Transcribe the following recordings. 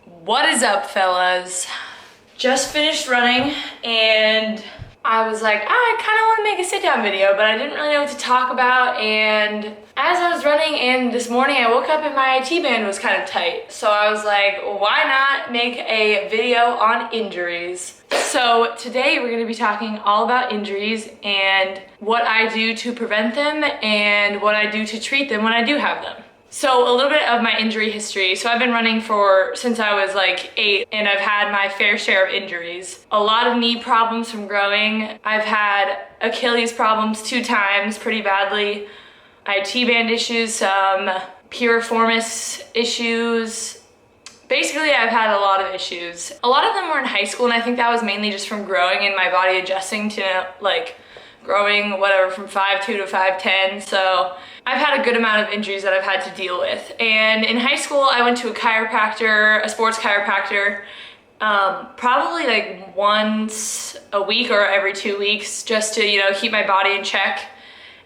What is up, fellas? Just finished running and I was like, I kind of want to make a sit-down video, but I didn't really know what to talk about. And as I was running and this morning, I woke up and my IT band was kind of tight. So I was like, why not make a video on injuries? So today we're going to be talking all about injuries and what I do to prevent them and what I do to treat them when I do have them. So a little bit of my injury history. So I've been running since I was like 8, and I've had my fair share of injuries. A lot of knee problems from growing. I've had Achilles problems 2 times pretty badly. IT band issues, some piriformis issues. Basically, I've had a lot of issues. A lot of them were in high school, and I think that was mainly just from growing and my body adjusting to growing whatever from 5'2" to 5'10". So I've had a good amount of injuries that I've had to deal with. And in high school, I went to a sports chiropractor, probably like once a week or every 2 weeks, just to, keep my body in check.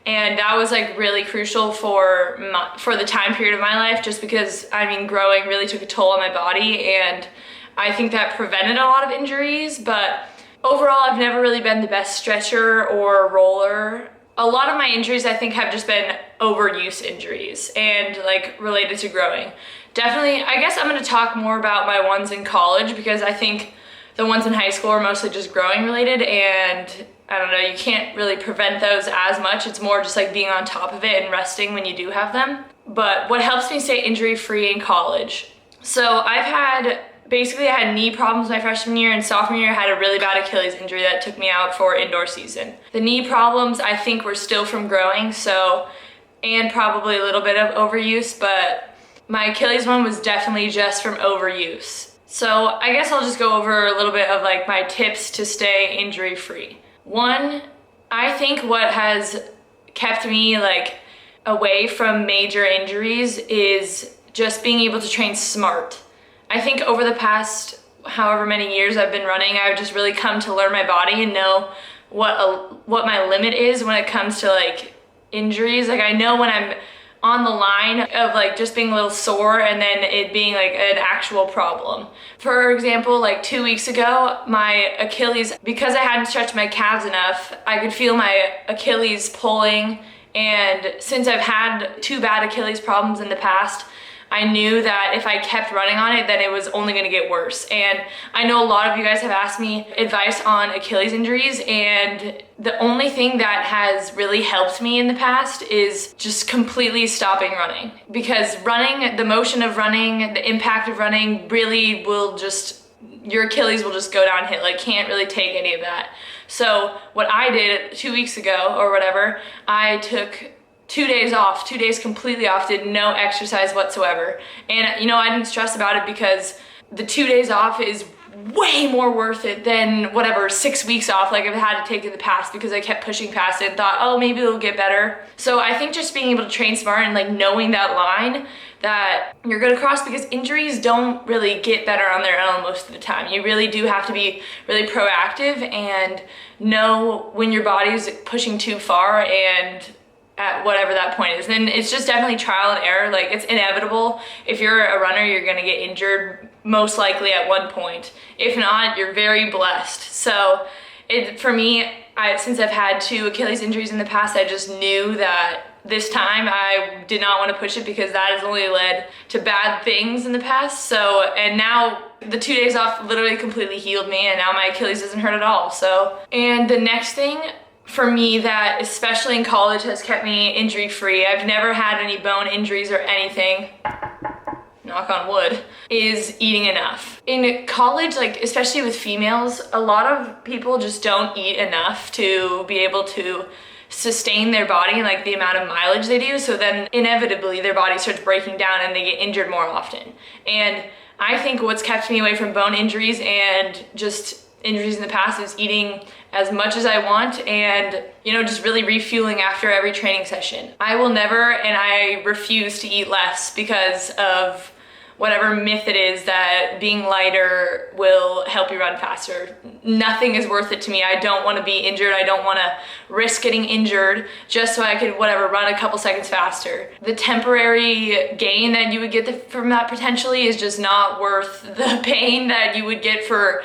And that was like really crucial for the time period of my life, just because, growing really took a toll on my body, and I think that prevented a lot of injuries. But overall, I've never really been the best stretcher or roller. A lot of my injuries, I think, have just been overuse injuries and related to growing. Definitely, I guess I'm going to talk more about my ones in college, because I think the ones in high school are mostly just growing related, and I don't know, you can't really prevent those as much. It's more just being on top of it and resting when you do have them. But what helps me stay injury free in college? So I had knee problems my freshman year, and sophomore year I had a really bad Achilles injury that took me out for indoor season. The knee problems I think were still from growing, and probably a little bit of overuse, but my Achilles one was definitely just from overuse. So I guess I'll just go over a little bit of my tips to stay injury free. One, I think what has kept me away from major injuries is just being able to train smart. I think over the past however many years I've been running, I've just really come to learn my body and know what my limit is when it comes to injuries. I know when I'm on the line of just being a little sore and then it being an actual problem. For example, 2 weeks ago, my Achilles, because I hadn't stretched my calves enough, I could feel my Achilles pulling. And since I've had 2 bad Achilles problems in the past, I knew that if I kept running on it, then it was only gonna get worse. And I know a lot of you guys have asked me advice on Achilles injuries, and the only thing that has really helped me in the past is just completely stopping running. Because running, the motion of running, the impact of running really will your Achilles will just go downhill. Can't really take any of that. So what I did 2 weeks ago or whatever, I took 2 days off, 2 days completely off, did no exercise whatsoever. And I didn't stress about it because the 2 days off is way more worth it than 6 weeks off I've had to take in the past, because I kept pushing past it and thought, oh, maybe it'll get better. So I think just being able to train smart and knowing that line that you're gonna cross, because injuries don't really get better on their own most of the time. You really do have to be really proactive and know when your body's pushing too far and at whatever that point is. Then it's just definitely trial and error. It's inevitable. If you're a runner, you're gonna get injured most likely at one point. If not, you're very blessed. So for me, since I've had 2 Achilles injuries in the past, I just knew that this time I did not want to push it, because that has only led to bad things in the past. And now the 2 days off literally completely healed me, and now my Achilles doesn't hurt at all. And the next thing for me that, especially in college, has kept me injury free, I've never had any bone injuries or anything, knock on wood, is eating enough. In college, especially with females, a lot of people just don't eat enough to be able to sustain their body and the amount of mileage they do. So then inevitably their body starts breaking down and they get injured more often. And I think what's kept me away from bone injuries and just injuries in the past is eating as much as I want and, just really refueling after every training session. I will never, and I refuse to eat less because of whatever myth it is that being lighter will help you run faster. Nothing is worth it to me. I don't want to be injured. I don't want to risk getting injured just so I could, run a couple seconds faster. The temporary gain that you would get from that potentially is just not worth the pain that you would get for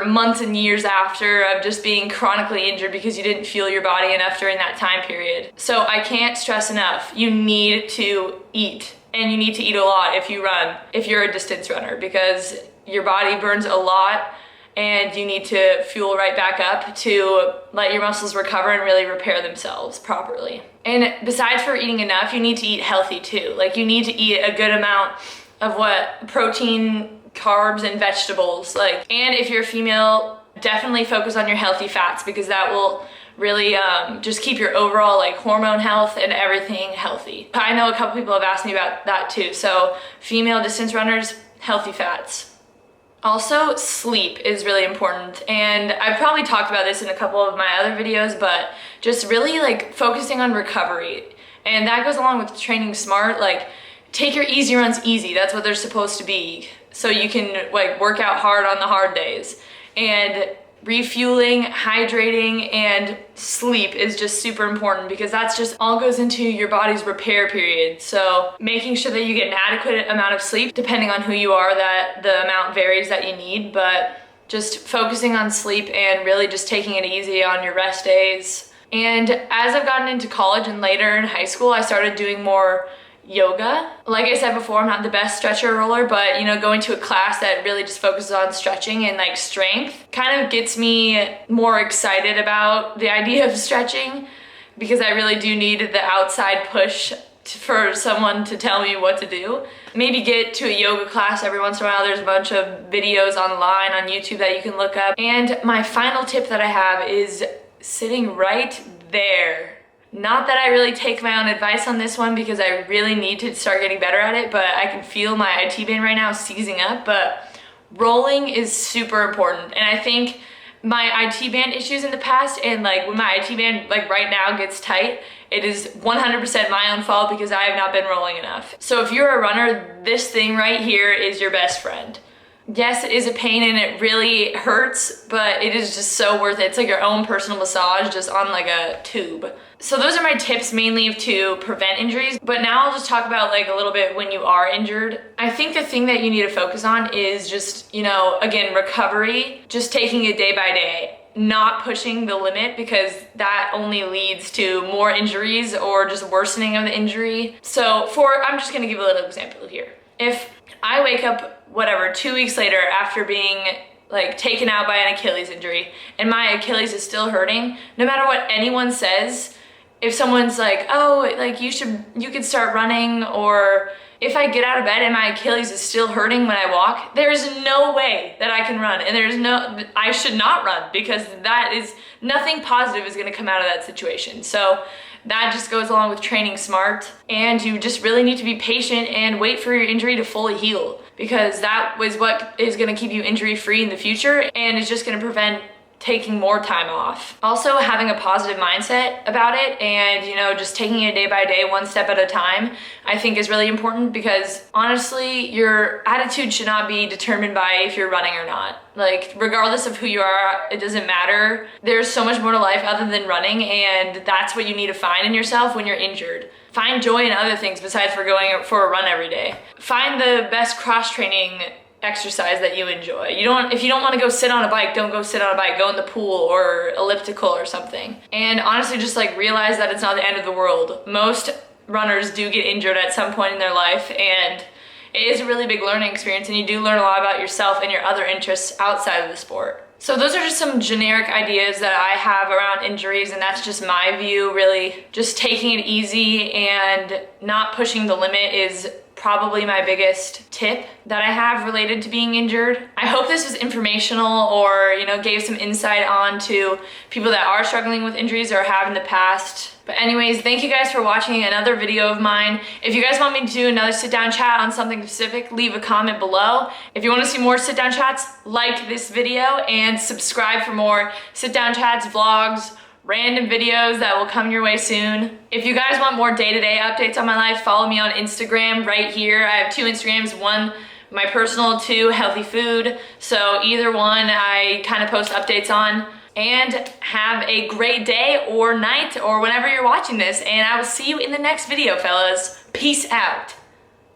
months and years after of just being chronically injured because you didn't fuel your body enough during that time period. So I can't stress enough, you need to eat. And you need to eat a lot if you run, if you're a distance runner, because your body burns a lot and you need to fuel right back up to let your muscles recover and really repair themselves properly. And besides for eating enough, you need to eat healthy too. Like you need to eat a good amount of protein, carbs, and vegetables. And if you're a female, definitely focus on your healthy fats because that will really just keep your overall hormone health and everything healthy. I know a couple people have asked me about that too. So female distance runners, healthy fats. Also, sleep is really important. And I've probably talked about this in a couple of my other videos, but just really focusing on recovery. And that goes along with training smart. Take your easy runs easy. That's what they're supposed to be. So you can work out hard on the hard days. And refueling, hydrating, and sleep is just super important because that's just all goes into your body's repair period. So making sure that you get an adequate amount of sleep, depending on who you are, that the amount varies that you need, but just focusing on sleep and really just taking it easy on your rest days. And as I've gotten into college and later in high school, I started doing more yoga. Like I said before, I'm not the best stretcher roller, but going to a class that really just focuses on stretching and strength kind of gets me more excited about the idea of stretching because I really do need the outside push for someone to tell me what to do. Maybe get to a yoga class every once in a while. There's a bunch of videos online on YouTube that you can look up. And my final tip that I have is sitting right there. Not that I really take my own advice on this one because I really need to start getting better at it, but I can feel my IT band right now seizing up, but rolling is super important. And I think my IT band issues in the past and when my IT band right now gets tight, it is 100% my own fault because I have not been rolling enough. So if you're a runner, this thing right here is your best friend. Yes, it is a pain and it really hurts, but it is just so worth it. It's like your own personal massage just on a tube. So those are my tips mainly to prevent injuries, but now I'll just talk about a little bit when you are injured. I think the thing that you need to focus on is just, again, recovery, just taking it day by day, not pushing the limit because that only leads to more injuries or just worsening of the injury. So I'm just gonna give a little example here. If I wake up 2 weeks later after being taken out by an Achilles injury and my Achilles is still hurting, no matter what anyone says, if someone's you could start running, or if I get out of bed and my Achilles is still hurting when I walk, there's no way that I can run, and I should not run because nothing positive is gonna come out of that situation. So that just goes along with training smart, and you just really need to be patient and wait for your injury to fully heal because that was what is gonna keep you injury free in the future and is just gonna prevent taking more time off. Also, having a positive mindset about it and, just taking it day by day, one step at a time, I think is really important because honestly, your attitude should not be determined by if you're running or not. Regardless of who you are, it doesn't matter. There's so much more to life other than running, and that's what you need to find in yourself when you're injured. Find joy in other things besides for going for a run every day. Find the best cross-training exercise that you enjoy. If you don't want to go sit on a bike, don't go sit on a bike. Go in the pool or elliptical or something. And honestly, just realize that it's not the end of the world. Most runners do get injured at some point in their life, and it is a really big learning experience, and you do learn a lot about yourself and your other interests outside of the sport. So those are just some generic ideas that I have around injuries, and that's just my view, really. Just taking it easy and not pushing the limit is probably my biggest tip that I have related to being injured. I hope this was informational or, gave some insight on to people that are struggling with injuries or have in the past. But anyways, thank you guys for watching another video of mine. If you guys want me to do another sit down chat on something specific, leave a comment below. If you want to see more sit down chats, like this video and subscribe for more sit down chats, vlogs, random videos that will come your way soon. If you guys want more day-to-day updates on my life, follow me on Instagram right here. I have 2 Instagrams, one my personal, 2 healthy food. So either one I kind of post updates on. And have a great day or night or whenever you're watching this, and I will see you in the next video, fellas. Peace out.